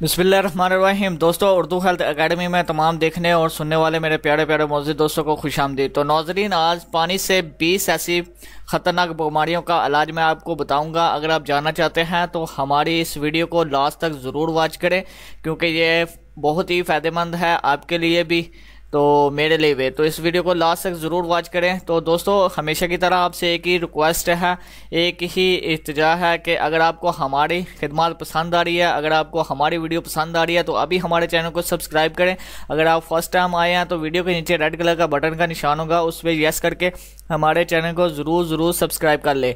बिस्मिल्लाहिर्रहमानिर्रहीम। दोस्तों, Urdu health academy में तमाम देखने और सुनने वाले मेरे प्यारे प्यारे मौजूद दोस्तों को खुशामदीद। तो नाज़रीन, आज पानी से 20 ऐसी ख़तरनाक बीमारियों का इलाज मैं आपको बताऊंगा। अगर आप जानना चाहते हैं तो हमारी इस वीडियो को लास्ट तक ज़रूर वॉच करें, क्योंकि ये बहुत ही फ़ायदेमंद है आपके लिए भी तो मेरे लिए भी। तो इस वीडियो को लास्ट तक ज़रूर वॉच करें। तो दोस्तों, हमेशा की तरह आपसे एक ही रिक्वेस्ट है, एक ही इल्तिजा है कि अगर आपको हमारी खिदमत पसंद आ रही है, अगर आपको हमारी वीडियो पसंद आ रही है तो अभी हमारे चैनल को सब्सक्राइब करें। अगर आप फर्स्ट टाइम आए हैं तो वीडियो के नीचे रेड कलर का बटन का निशान होगा, उस पर यस करके हमारे चैनल को ज़रूर सब्सक्राइब कर ले।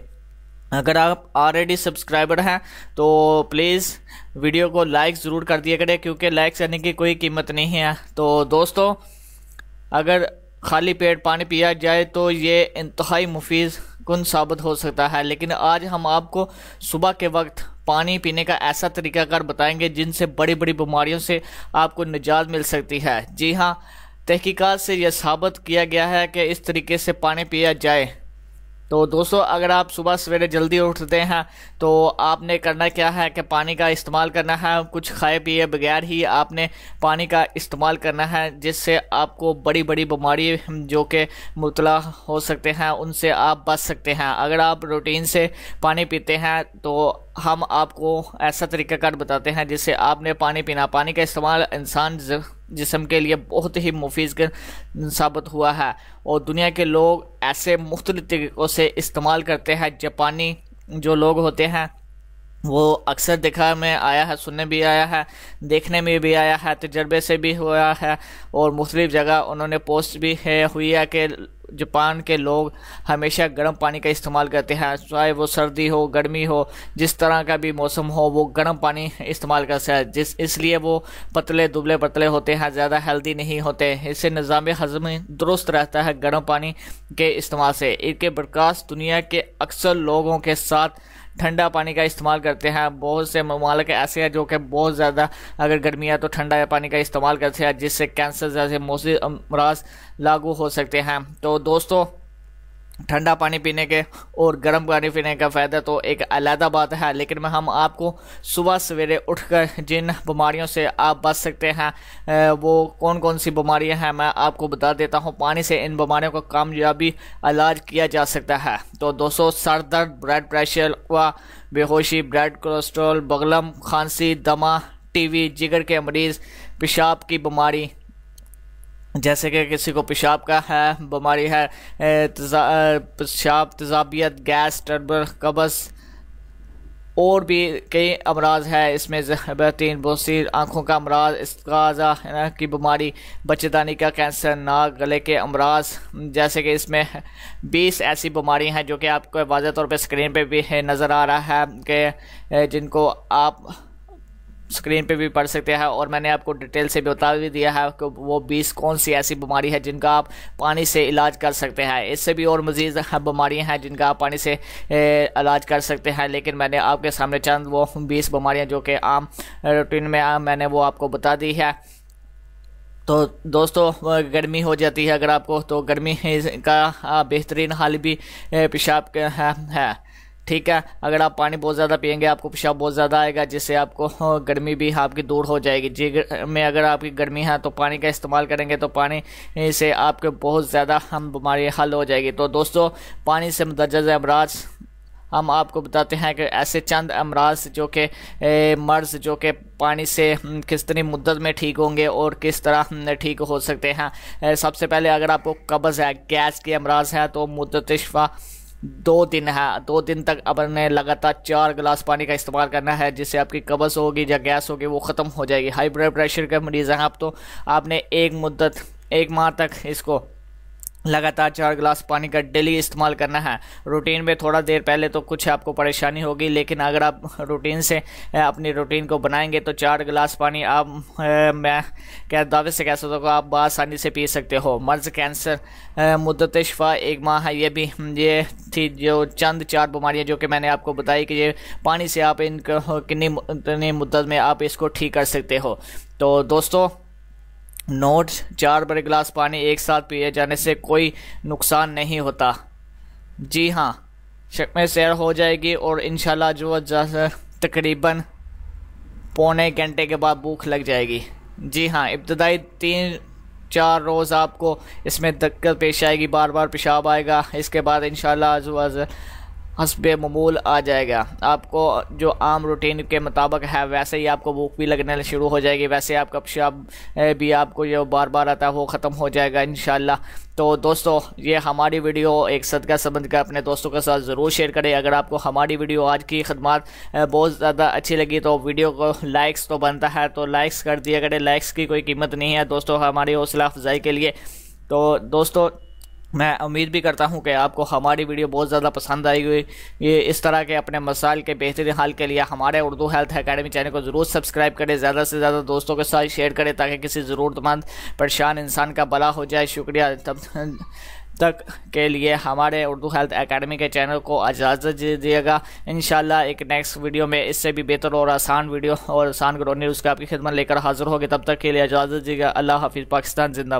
अगर आप ऑलरेडी सब्सक्राइबर हैं तो प्लीज़ वीडियो को लाइक ज़रूर कर दिया करें, क्योंकि लाइक करने की कोई कीमत नहीं है। तो दोस्तों, अगर खाली पेट पानी पिया जाए तो ये इंतहाई मुफीद कुन साबित हो सकता है, लेकिन आज हम आपको सुबह के वक्त पानी पीने का ऐसा तरीकाकार बताएंगे जिनसे बड़ी बड़ी बीमारियों से आपको निजात मिल सकती है। जी हाँ, तहकीकात से यह साबित किया गया है कि इस तरीके से पानी पिया जाए। तो दोस्तों, अगर आप सुबह सवेरे जल्दी उठते हैं तो आपने करना क्या है कि पानी का इस्तेमाल करना है। कुछ खाए पिए बगैर ही आपने पानी का इस्तेमाल करना है, जिससे आपको बड़ी बड़ी बीमारी जो कि मुब्तला हो सकते हैं उनसे आप बच सकते हैं। अगर आप रूटीन से पानी पीते हैं तो हम आपको ऐसा तरीकाकार बताते हैं जिससे आपने पानी पीना। पानी का इस्तेमाल इंसान जिस्म के लिए बहुत ही मुफीद साबित हुआ है, और दुनिया के लोग ऐसे मुख्तलिफ तरीक़ों से इस्तेमाल करते हैं। जापानी जो लोग होते हैं वो अक्सर देखा में आया है, सुनने भी आया है, देखने में भी आया है, तजर्बे से भी हुआ है, और मुख्तलिफ जगह उन्होंने पोस्ट भी हुई है कि जापान के लोग हमेशा गर्म पानी का इस्तेमाल करते हैं। चाहे वो सर्दी हो, गर्मी हो, जिस तरह का भी मौसम हो, वो गर्म पानी इस्तेमाल करते हैं। इसलिए वो पतले दुबले पतले होते हैं, ज़्यादा हेल्दी नहीं होते। इससे निज़ाम हज़म दुरुस्त रहता है गर्म पानी के इस्तेमाल से। इनके बरक़ास दुनिया के अक्सर लोगों के साथ ठंडा पानी का इस्तेमाल करते हैं। बहुत से ममालिक ऐसे हैं जो कि बहुत ज़्यादा अगर गर्मी है तो ठंडा पानी का इस्तेमाल करते हैं, जिससे कैंसर जैसे मौसमी अमराज लागू हो सकते हैं। तो दोस्तों, ठंडा पानी पीने के और गर्म पानी पीने का फ़ायदा तो एक अलग बात है, लेकिन हम आपको सुबह सवेरे उठकर जिन बीमारियों से आप बच सकते हैं वो कौन कौन सी बीमारियां हैं मैं आपको बता देता हूं। पानी से इन बीमारियों का कामयाबी इलाज किया जा सकता है। तो दोस्तों, सर दर्द, ब्लड प्रेशर व बेहोशी, ब्लड कोलेस्ट्रॉल, बगलम, खांसी, दमा, टीबी, जिगर के मरीज़, पेशाब की बीमारी जैसे कि किसी को पेशाब का है बीमारी है, पेशाब तेज़ाबियत, गैस ट्रबल, कब्ज़, और भी कई अमराज है इसमें बेहतरीन बसीर, आँखों का अमराज, इस्काज़ा की बीमारी, बच्चेदानी का कैंसर, नाक गले के अमराज। जैसे कि इसमें 20 ऐसी बीमारी हैं जो कि आपको वाज़ह तौर पर स्क्रीन पे भी नज़र आ रहा है कि जिनको आप स्क्रीन पे भी पढ़ सकते हैं, और मैंने आपको डिटेल से बता भी दिया है कि वो 20 कौन सी ऐसी बीमारी है जिनका आप पानी से इलाज कर सकते हैं। इससे भी और मज़ीद बीमारियां हैं जिनका आप पानी से इलाज कर सकते हैं, लेकिन मैंने आपके सामने चंद वो 20 बीमारियां जो कि आम रूटीन में मैंने वो आपको बता दी है। तो दोस्तों, गर्मी हो जाती है अगर आपको, तो गर्मी का बेहतरीन हाल भी पेशाब का है। ठीक है, अगर आप पानी बहुत ज़्यादा पियेंगे आपको पेशाब बहुत ज़्यादा आएगा, जिससे आपको गर्मी भी आपकी दूर हो जाएगी। जिगर में अगर आपकी गर्मी है तो पानी का इस्तेमाल करेंगे तो पानी से आपके बहुत ज़्यादा बीमारी हल हो जाएगी। तो दोस्तों, पानी से मुंदरज अमराज हम आपको बताते हैं कि ऐसे चंद अमराज जो कि मर्ज़ जो कि पानी से कितनी मुद्दत में ठीक होंगे और किस तरह ठीक हो सकते हैं। सबसे पहले अगर आपको कब्ज़ है, गैस के अमराज है, तो मुद्दत शिफा 2 दिन है। 2 दिन तक आपने लगातार 4 गिलास पानी का इस्तेमाल करना है, जिससे आपकी कब्ज़ होगी या गैस होगी वो ख़त्म हो जाएगी। हाई ब्लड प्रेशर के मरीज़ हैं आप, तो आपने एक माह तक इसको लगातार 4 गिलास पानी का डेली इस्तेमाल करना है। रूटीन में थोड़ा देर पहले तो कुछ आपको परेशानी होगी, लेकिन अगर आप रूटीन से अपनी रूटीन को बनाएंगे तो 4 गिलास पानी आप मैं क्या दावे से कह सकता हूँ आप आसानी से पी सकते हो। मर्ज़, कैंसर, मुद्दत शिफा 1 माह है। ये थी जो चंद 4 बीमारियाँ जो कि मैंने आपको बताई कि ये पानी से आप इनको कितनी मुद्दत में आप इसको ठीक कर सकते हो। तो दोस्तों, नोट 4 बड़े गिलास पानी एक साथ पिए जाने से कोई नुकसान नहीं होता। जी हाँ, शक में सैर हो जाएगी और इंशाल्लाह जो तकरीबन पौने घंटे के बाद भूख लग जाएगी। जी हाँ, इब्तदाई 3-4 रोज़ आपको इसमें दिक्कत पेश आएगी, बार बार पेशाब आएगा। इसके बाद इंशाल्लाह हस्बे ममूल आ जाएगा। आपको जो आम रूटीन के मुताबिक है वैसे ही आपको भूख भी लगने शुरू हो जाएगी, वैसे आपका पेशाब भी आपको जो बार बार आता है वो ख़त्म हो जाएगा इंशाल्लाह। तो दोस्तों, ये हमारी वीडियो एक सदका समझ कर अपने दोस्तों के साथ ज़रूर शेयर करें। अगर आपको हमारी वीडियो आज की खदमात बहुत ज़्यादा अच्छी लगी तो वीडियो को लाइक्स तो बनता है, तो लाइक्स कर दिया करें। लाइक्स की कोई कीमत नहीं है दोस्तों हमारी हौसला अफजाई के लिए। तो दोस्तों, मैं उम्मीद भी करता हूं कि आपको हमारी वीडियो बहुत ज़्यादा पसंद आई हुई। ये इस तरह के अपने मसाइल के बेहतरीन हल के लिए हमारे उर्दू हेल्थ एकेडमी चैनल को ज़रूर सब्सक्राइब करें, ज़्यादा से ज़्यादा दोस्तों के साथ शेयर करें ताकि किसी ज़रूरतमंद परेशान इंसान का भला हो जाए। शुक्रिया। तब तक के लिए हमारे उर्दू हेल्थ एकेडमी के चैनल को इजाज़त दीजिएगा। इंशाल्लाह एक नेक्स्ट वीडियो में इससे भी बेहतर और आसान वीडियो और आसान ग्रोनी उसका आपकी खिदमत लेकर हाजिर होगी। तब तक के लिए इजाज़त दीजिएगा। अल्लाह हाफिज़। पाकिस्तान जिंदाबाद।